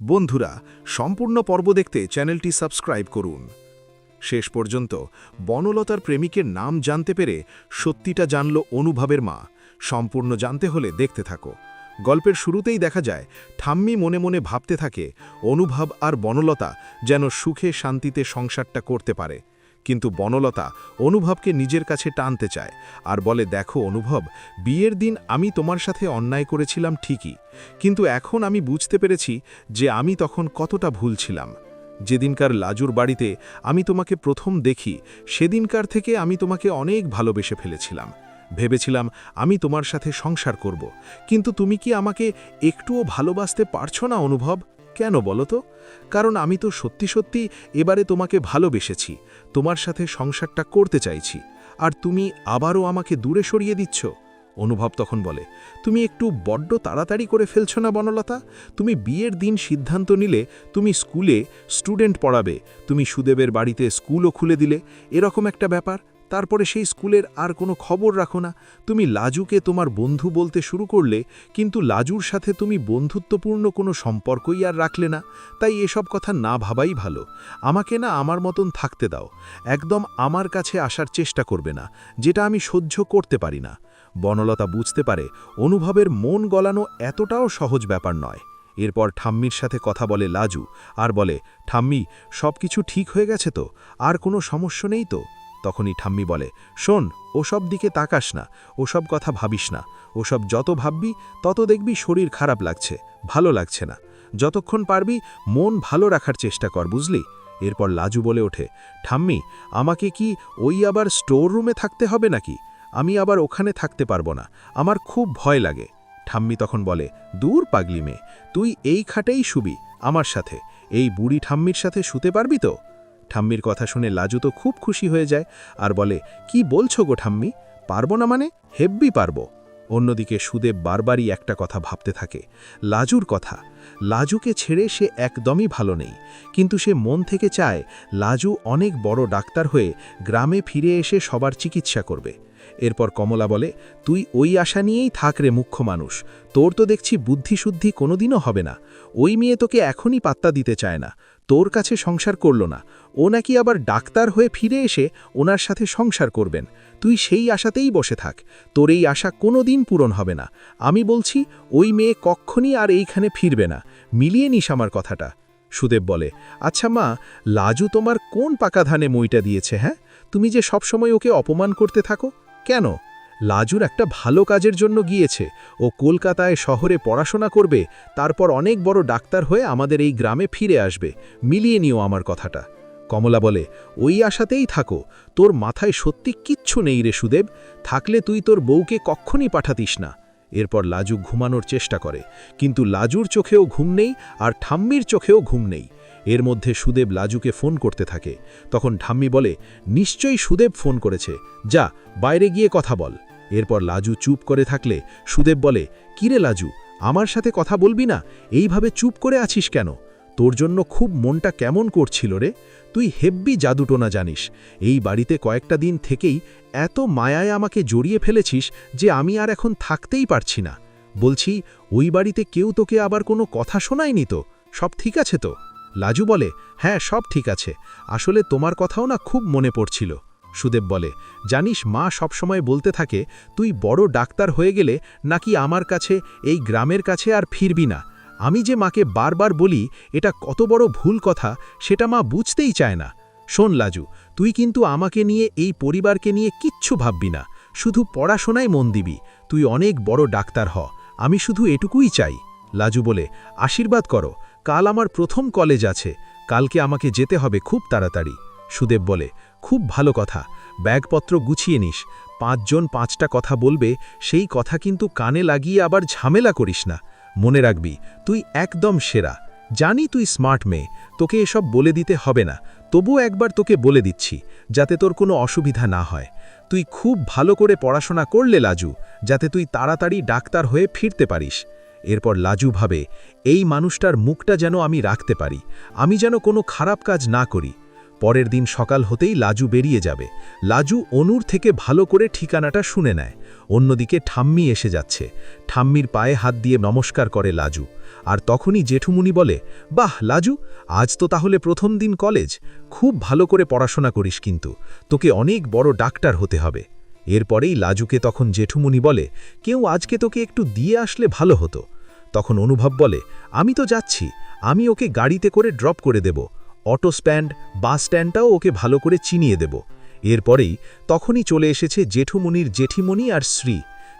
বন্ধুরা, সম্পূর্ণ পর্ব দেখতে চ্যানেলটি সাবস্ক্রাইব করুন। শেষ পর্যন্ত বনলতার প্রেমিকের নাম জানতে পেরে সত্যিটা জানল অনুভবের মা। সম্পূর্ণ জানতে হলে দেখতে থাকো। গল্পের শুরুতেই দেখা যায় ঠাম্মি মনে মনে ভাবতে থাকে অনুভব আর বনলতা যেন সুখে শান্তিতে সংসারটা করতে পারে। কিন্তু বনলতা অনুভবকে নিজের কাছে টানতে চায় আর বলে, দেখো অনুভব, বিয়ের দিন আমি তোমার সাথে অন্যায় করেছিলাম ঠিকই, কিন্তু এখন আমি বুঝতে পেরেছি যে আমি তখন কতটা ভুল ছিলাম। যেদিনকার লাজুর বাড়িতে আমি তোমাকে প্রথম দেখি সেদিনকার থেকে আমি তোমাকে অনেক ভালোবেসে ফেলেছিলাম। ভেবেছিলাম আমি তোমার সাথে সংসার করব, কিন্তু তুমি কি আমাকে একটুও ভালোবাসতে পারছো না অনুভব? কেন বলো তো? কারণ আমি তো সত্যি সত্যি এবারে তোমাকে ভালোবেসেছি, তোমার সাথে সংসারটা করতে চাইছি, আর তুমি আবারও আমাকে দূরে সরিয়ে দিচ্ছ। অনুভব তখন বলে, তুমি একটু বড্ড তাড়াতাড়ি করে ফেলছো না বনলতা? তুমি বিয়ের দিন সিদ্ধান্ত নিলে তুমি স্কুলে স্টুডেন্ট পড়াবে, তুমি সুদেবের বাড়িতে স্কুলও খুলে দিলে, এরকম একটা ব্যাপার। তারপরে সেই স্কুলের আর কোনো খবর রাখো না। তুমি লাজুকে তোমার বন্ধু বলতে শুরু করলে, কিন্তু লাজুর সাথে তুমি বন্ধুত্বপূর্ণ কোনো সম্পর্কই আর রাখলে না। তাই এসব কথা না ভাবাই ভালো। আমাকে না আমার মতন থাকতে দাও, একদম আমার কাছে আসার চেষ্টা করবে না, যেটা আমি সহ্য করতে পারি না। বনলতা বুঝতে পারে অনুভবের মন গলানো এতটাও সহজ ব্যাপার নয়। এরপর ঠাম্মির সাথে কথা বলে লাজু আর বলে, ঠাম্মি, সব কিছু ঠিক হয়ে গেছে তো? আর কোনো সমস্যা নেই তো? তখনই ঠাম্মি বলে, শোন, ওসব দিকে তাকাস না, ওসব কথা ভাবিস না। ওসব যত ভাববি তত দেখবি শরীর খারাপ লাগছে, ভালো লাগছে না। যতক্ষণ পারবি মন ভালো রাখার চেষ্টা কর, বুঝলি? এরপর লাজু বলে ওঠে, ঠাম্মি, আমাকে কি ওই আবার স্টোর রুমে থাকতে হবে নাকি? আমি আবার ওখানে থাকতে পারবো না, আমার খুব ভয় লাগে। ঠাম্মি তখন বলে, দূর পাগলি মেয়ে, তুই এই খাটেই শুবি আমার সাথে, এই বুড়ি ঠাম্মির সাথে শুতে পারবি তো? ঠাম্মির কথা শুনে লাজু তো খুব খুশি হয়ে যায় আর বলে, কি বলছো গো ঠাম্মি, পারবো না মানে? হেব্বি পারবো। অন্যদিকে সুদেব বারবারই একটা কথা ভাবতে থাকে, লাজুর কথা। লাজুকে ছেড়ে সে একদমই ভালো নেই, কিন্তু সে মন থেকে চায় লাজু অনেক বড় ডাক্তার হয়ে গ্রামে ফিরে এসে সবার চিকিৎসা করবে। এরপর কমলা বলে, তুই ওই আশা নিয়েই থাক রে মুখ্য মানুষ, তোর তো দেখছি বুদ্ধিশুদ্ধি কোনোদিনও হবে না। ওই মেয়ে তোকে এখনই পাত্তা দিতে চায় না, তোর কাছে সংসার করল না, ও নাকি আবার ডাক্তার হয়ে ফিরে এসে ওনার সাথে সংসার করবেন। তুই সেই আশাতেই বসে থাক, তোর এই আশা কোনো দিন পূরণ হবে না। আমি বলছি, ওই মেয়ে কক্ষণই আর এইখানে ফিরবে না, মিলিয়ে নিস আমার কথাটা। সুদেব বলে, আচ্ছা মা, লাজু তোমার কোন পাকা ধানে মইটা দিয়েছে? হ্যাঁ, তুমি যে সবসময় ওকে অপমান করতে থাকো কেন? লাজুর একটা ভালো কাজের জন্য গিয়েছে, ও কলকাতায় শহরে পড়াশোনা করবে, তারপর অনেক বড় ডাক্তার হয়ে আমাদের এই গ্রামে ফিরে আসবে, মিলিয়ে নিও আমার কথাটা। কমলা বলে, ওই আশাতেই থাকো, তোর মাথায় সত্যি কিচ্ছু নেই রে সুদেব, থাকলে তুই তোর বউকে কক্ষণই পাঠাতিস না। এরপর লাজু ঘুমানোর চেষ্টা করে, কিন্তু লাজুর চোখেও ঘুম নেই আর ঠাম্মির চোখেও ঘুম নেই। এর মধ্যে সুদেব লাজুকে ফোন করতে থাকে। তখন ঠাম্মি বলে, নিশ্চয়ই সুদেব ফোন করেছে, যা বাইরে গিয়ে কথা বল। এরপর লাজু চুপ করে থাকলে সুদেব বলে, কিরে লাজু, আমার সাথে কথা বলবি না? এইভাবে চুপ করে আছিস কেন? তোর জন্য খুব মনটা কেমন করছিল রে। তুই হেব্বি জাদুটোনা জানিস, এই বাড়িতে কয়েকটা দিন থেকেই এত মায়ায় আমাকে জড়িয়ে ফেলেছিস যে আমি আর এখন থাকতেই পারছি না। বলছি, ওই বাড়িতে কেউ তোকে আবার কোনো কথা শোনায়নি তো? সব ঠিক আছে তো? লাজু বলে, হ্যাঁ সব ঠিক আছে, আসলে তোমার কথাও না খুব মনে পড়ছিল। সুদেব বলে, জানিস মা সবসময় বলতে থাকে, তুই বড় ডাক্তার হয়ে গেলে নাকি আমার কাছে, এই গ্রামের কাছে আর ফিরবি না। আমি যে মাকে বারবার বলি এটা কত বড় ভুল কথা, সেটা মা বুঝতেই চায় না। শোন লাজু, তুই কিন্তু আমাকে নিয়ে, এই পরিবারকে নিয়ে কিচ্ছু ভাববি না, শুধু পড়াশোনায় মন দিবি, তুই অনেক বড় ডাক্তার হ, আমি শুধু এটুকুই চাই। লাজু বলে, আশীর্বাদ করো, কাল আমার প্রথম কলেজ আছে, কালকে আমাকে যেতে হবে খুব তাড়াতাড়ি। সুদেব বলে, খুব ভালো কথা, ব্যাগপত্র গুছিয়ে নিস, 5 জন 5টা কথা বলবে, সেই কথা কিন্তু কানে লাগিয়ে আবার ঝামেলা করিস না। মনে রাখবি, তুই একদম সেরা। জানি তুই স্মার্ট মেয়ে, তোকে এসব বলে দিতে হবে না, তবুও একবার তোকে বলে দিচ্ছি, যাতে তোর কোনো অসুবিধা না হয়। তুই খুব ভালো করে পড়াশোনা করলে লাজু, যাতে তুই তাড়াতাড়ি ডাক্তার হয়ে ফিরতে পারিস। এরপর লাজু ভাবে, এই মানুষটার মুখটা যেন আমি রাখতে পারি, আমি যেন কোনো খারাপ কাজ না করি। পরের দিন সকাল হতেই লাজু বেরিয়ে যাবে। লাজু অনুর থেকে ভালো করে ঠিকানাটা শুনে নেয়। অন্যদিকে ঠাম্মি এসে যাচ্ছে। ঠাম্মির পায়ে হাত দিয়ে নমস্কার করে লাজু। আর তখনই জেঠুমুনি বলে, বাহ লাজু, আজ তো তাহলে প্রথম দিন কলেজ। খুব ভালো করে পড়াশোনা করিস, কিন্তু তোকে অনেক বড় ডাক্তার হতে হবে। এরপরেই লাজুকে তখন জেঠুমুনি বলে, কেউ আজকে তোকে একটু দিয়ে আসলে ভালো হতো। তখন অনুভব বলে, আমি তো যাচ্ছি, আমি ওকে গাড়িতে করে ড্রপ করে দেব। অটো স্ট্যান্ড, বাস স্ট্যান্ডটাও ওকে ভালো করে চিনিয়ে দেব। এরপরেই তখনই চলে এসেছে জেঠুমনির জেঠিমণি আর শ্রী।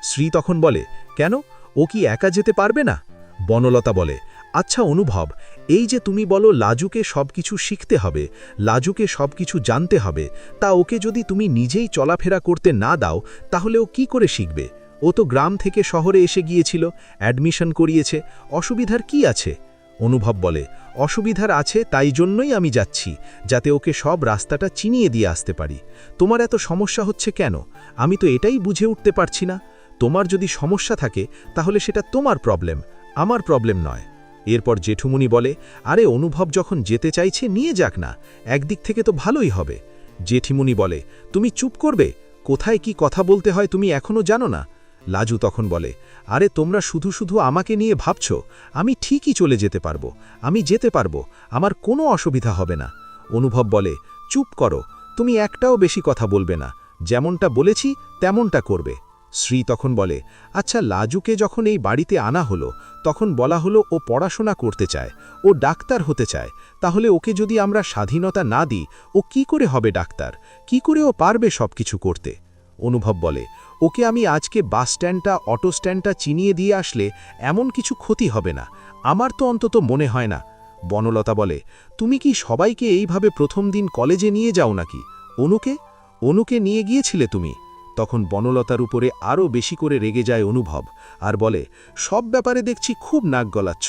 শ্রী তখন বলে, কেন, ও কি একা যেতে পারবে না? বনলতা বলে, আচ্ছা অনুভব, এই যে তুমি বলো লাজুকে সবকিছু শিখতে হবে, লাজুকে সবকিছু জানতে হবে, তা ওকে যদি তুমি নিজেই চলাফেরা করতে না দাও তাহলে ও কি করে শিখবে? ও তো গ্রাম থেকে শহরে এসে গিয়েছিল, অ্যাডমিশন করিয়েছে, অসুবিধার কি আছে? অনুভব বলে, অসুবিধার আছে, তাই জন্যই আমি যাচ্ছি, যাতে ওকে সব রাস্তাটা চিনিয়ে দিয়ে আসতে পারি। তোমার এত সমস্যা হচ্ছে কেন? আমি তো এটাই বুঝে উঠতে পারছি না। তোমার যদি সমস্যা থাকে তাহলে সেটা তোমার প্রবলেম, আমার প্রবলেম নয়। এরপর জেঠুমুনি বলে, আরে অনুভব যখন যেতে চাইছে নিয়ে যাক না, একদিক থেকে তো ভালোই হবে। জেঠিমুনি বলে, তুমি চুপ করবে? কোথায় কি কথা বলতে হয় তুমি এখনো জানো না? লাজু তখন বলে, আরে তোমরা শুধু শুধু আমাকে নিয়ে ভাবছ, আমি ঠিকই চলে যেতে পারবো, আমি যেতে পারবো, আমার কোনো অসুবিধা হবে না। অনুভব বলে, চুপ করো, তুমি একটাও বেশি কথা বলবে না, যেমনটা বলেছি তেমনটা করবে। শ্রী তখন বলে, আচ্ছা লাজুকে যখন এই বাড়িতে আনা হলো তখন বলা হলো ও পড়াশোনা করতে চায়, ও ডাক্তার হতে চায়, তাহলে ওকে যদি আমরা স্বাধীনতা না দিই ও কি করে হবে ডাক্তার? কি করে ও পারবে সব কিছু করতে? অনুভব বলে, ওকে আমি আজকে বাস স্ট্যান্ডটা, অটো স্ট্যান্ডটা চিনিয়ে দিয়ে আসলে এমন কিছু ক্ষতি হবে না, আমার তো অন্তত মনে হয় না। বনলতা বলে, তুমি কি সবাইকে এইভাবে প্রথম দিন কলেজে নিয়ে যাও নাকি? অনুকে নিয়ে গিয়েছিলে তুমি? তখন বনলতার উপরে আরও বেশি করে রেগে যায় অনুভব আর বলে, সব ব্যাপারে দেখছি খুব নাক গলাচ্ছ।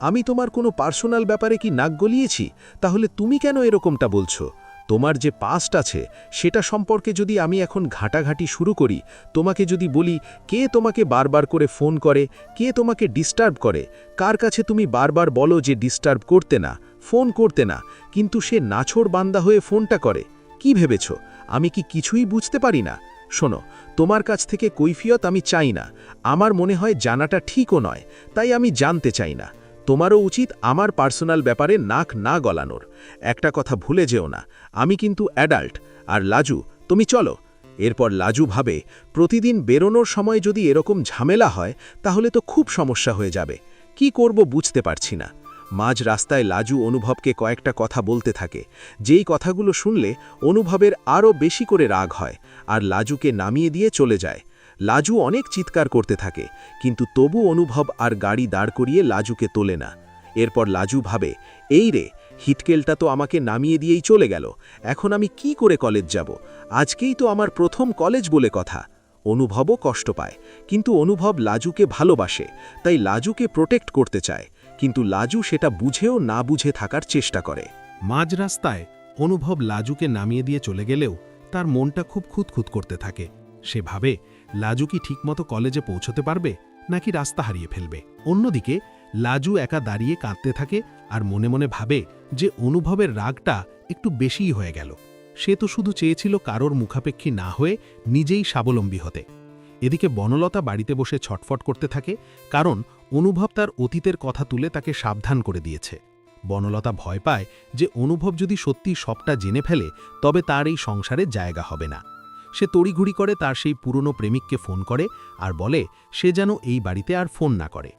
আমি তোমার কোনো পার্সোনাল ব্যাপারে কি নাক গলিয়েছি? তাহলে তুমি কেন এরকমটা বলছো? তোমার যে পাস্ট আছে সেটা সম্পর্কে যদি আমি এখন ঘাটাঘাটি শুরু করি, তোমাকে যদি বলি কে তোমাকে বারবার করে ফোন করে, কে তোমাকে ডিস্টার্ব করে, কার কাছে তুমি বারবার বলো যে ডিস্টার্ব করতে না, ফোন করতে না, কিন্তু সে নাছোড় বান্দা হয়ে ফোনটা করে, কি ভেবেছ আমি কি কিছুই বুঝতে পারি না? শোনো, তোমার কাছ থেকে কৈফিয়ত আমি চাই না, আমার মনে হয় জানাটা ঠিকও নয়, তাই আমি জানতে চাই না। তোমারও উচিত আমার পার্সোনাল ব্যাপারে নাক না গলানোর। একটা কথা ভুলে যেও না, আমি কিন্তু অ্যাডাল্ট। আর লাজু, তুমি চলো। এরপর লাজু ভাবে, প্রতিদিন বেরোনোর সময় যদি এরকম ঝামেলা হয় তাহলে তো খুব সমস্যা হয়ে যাবে, কি করব বুঝতে পারছি না। মাঝ রাস্তায় লাজু অনুভবকে কয়েকটা কথা বলতে থাকে, যেই কথাগুলো শুনলে অনুভবের আরও বেশি করে রাগ হয়, আর লাজুকে নামিয়ে দিয়ে চলে যায়। লাজু অনেক চিৎকার করতে থাকে, কিন্তু তবু অনুভব আর গাড়ি দাঁড় করিয়ে লাজুকে তোলে না। এরপর লাজু ভাবে, এই রে, হিটকেলটা তো আমাকে নামিয়ে দিয়েই চলে গেল, এখন আমি কি করে কলেজ যাব? আজকেই তো আমার প্রথম কলেজ বলে কথা। অনুভবও কষ্ট পায়, কিন্তু অনুভব লাজুকে ভালোবাসে, তাই লাজুকে প্রোটেক্ট করতে চায়, কিন্তু লাজু সেটা বুঝেও না বুঝে থাকার চেষ্টা করে। মাঝ রাস্তায় অনুভব লাজুকে নামিয়ে দিয়ে চলে গেলেও তার মনটা খুব খুঁতখুত করতে থাকে। সে ভাবে, লাজু কি ঠিকমতো কলেজে পৌঁছতে পারবে নাকি রাস্তা হারিয়ে ফেলবে। অন্যদিকে লাজু একা দাঁড়িয়ে কাঁদতে থাকে আর মনে মনে ভাবে যে অনুভবের রাগটা একটু বেশিই হয়ে গেল। সে তো শুধু চেয়েছিল কারোর মুখাপেক্ষী না হয়ে নিজেই স্বাবলম্বী হতে। এদিকে বনলতা বাড়িতে বসে ছটফট করতে থাকে, কারণ অনুভব তার অতীতের কথা তুলে তাকে সাবধান করে দিয়েছে। বনলতা ভয় পায় যে অনুভব যদি সত্যি সবটা জেনে ফেলে তবে তার এই সংসারে জায়গা হবে না। সে তড়িঘড়ি করে তার সেই পুরনো প্রেমিককে ফোন করে আর বলে সে যেন এই বাড়িতে আর ফোন না করে।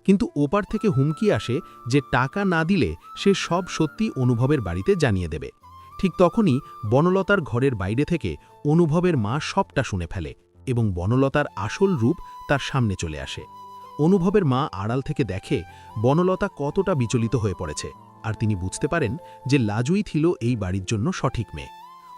কিন্তু ওপার থেকে হুমকি আসে যে টাকা না দিলে সে সব সত্যি অনুভবের বাড়িতে জানিয়ে দেবে। ঠিক তখনই বনলতার ঘরের বাইরে থেকে অনুভবের মা সবটা শুনে ফেলে এবং বনলতার আসল রূপ তার সামনে চলে আসে। অনুভবের মা আড়াল থেকে দেখে বনলতা কতটা বিচলিত হয়ে পড়েছে, আর তিনি বুঝতে পারেন যে লাজুই ছিল এই বাড়ির জন্য সঠিক মেয়ে।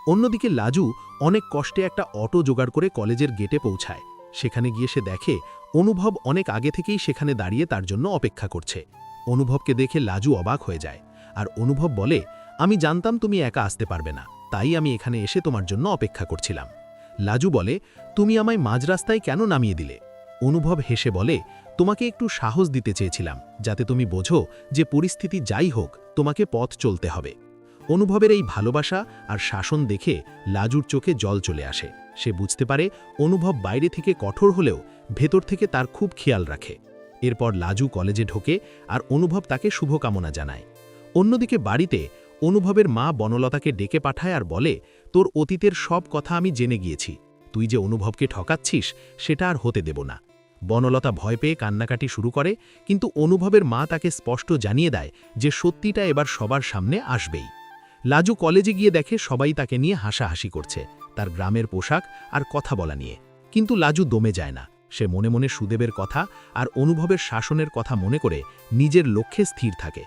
অন্যদিকে লাজু অনেক কষ্টে একটা অটো জোগাড় করে কলেজের গেটে পৌঁছায়। সেখানে গিয়ে সে দেখে অনুভব অনেক আগে থেকেই সেখানে দাঁড়িয়ে তার জন্য অপেক্ষা করছে। অনুভবকে দেখে লাজু অবাক হয়ে যায়, আর অনুভব বলে, আমি জানতাম তুমি একা আসতে পারবে না, তাই আমি এখানে এসে তোমার জন্য অপেক্ষা করছিলাম। লাজু বলে, তুমি আমায় মাঝ রাস্তায় কেন নামিয়ে দিলে? অনুভব হেসে বলে, তোমাকে একটু সাহস দিতে চেয়েছিলাম, যাতে তুমি বোঝো যে পরিস্থিতি যাই হোক তোমাকে পথ চলতে হবে। অনুভবের এই ভালোবাসা আর শাসন দেখে লাজুর চোখে জল চলে আসে। সে বুঝতে পারে অনুভব বাইরে থেকে কঠোর হলেও ভেতর থেকে তার খুব খেয়াল রাখে। এরপর লাজু কলেজে ঢোকে আর অনুভব তাকে শুভকামনা জানায়। অন্যদিকে বাড়িতে অনুভবের মা বনলতাকে ডেকে পাঠায় আর বলে, তোর অতীতের সব কথা আমি জেনে গিয়েছি, তুই যে অনুভবকে ঠকাচ্ছিস সেটা আর হতে দেব না। বনলতা ভয় পেয়ে কান্নাকাটি শুরু করে, কিন্তু অনুভবের মা তাকে স্পষ্ট জানিয়ে দেয় যে সত্যিটা এবার সবার সামনে আসবেই। লাজু কলেজে গিয়ে দেখে সবাই তাকে নিয়ে হাসাহাসি করছে, তার গ্রামের পোশাক আর কথা বলা নিয়ে। কিন্তু লাজু দমে যায় না, সে মনে মনে সুদেবের কথা আর অনুভবের শাসনের কথা মনে করে নিজের লক্ষ্যে স্থির থাকে।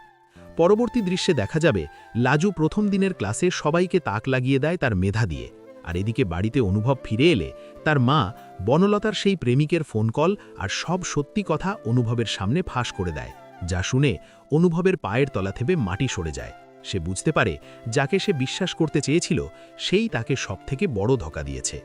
পরবর্তী দৃশ্যে দেখা যাবে লাজু প্রথম দিনের ক্লাসে সবাইকে তাক লাগিয়ে দেয় তার মেধা দিয়ে। আর এদিকে বাড়িতে অনুভব ফিরে এলে তার মা বনলতার সেই প্রেমিকের ফোন কল আর সব সত্যি কথা অনুভবের সামনে ফাঁস করে দেয়, যা শুনে অনুভবের পায়ের তলা থেকে মাটি সরে যায়। সে বুঝতে পারে যাকে সে বিশ্বাস করতে চেয়েছিল সেই তাকে সবথেকে বড় ধোঁকা দিয়েছে।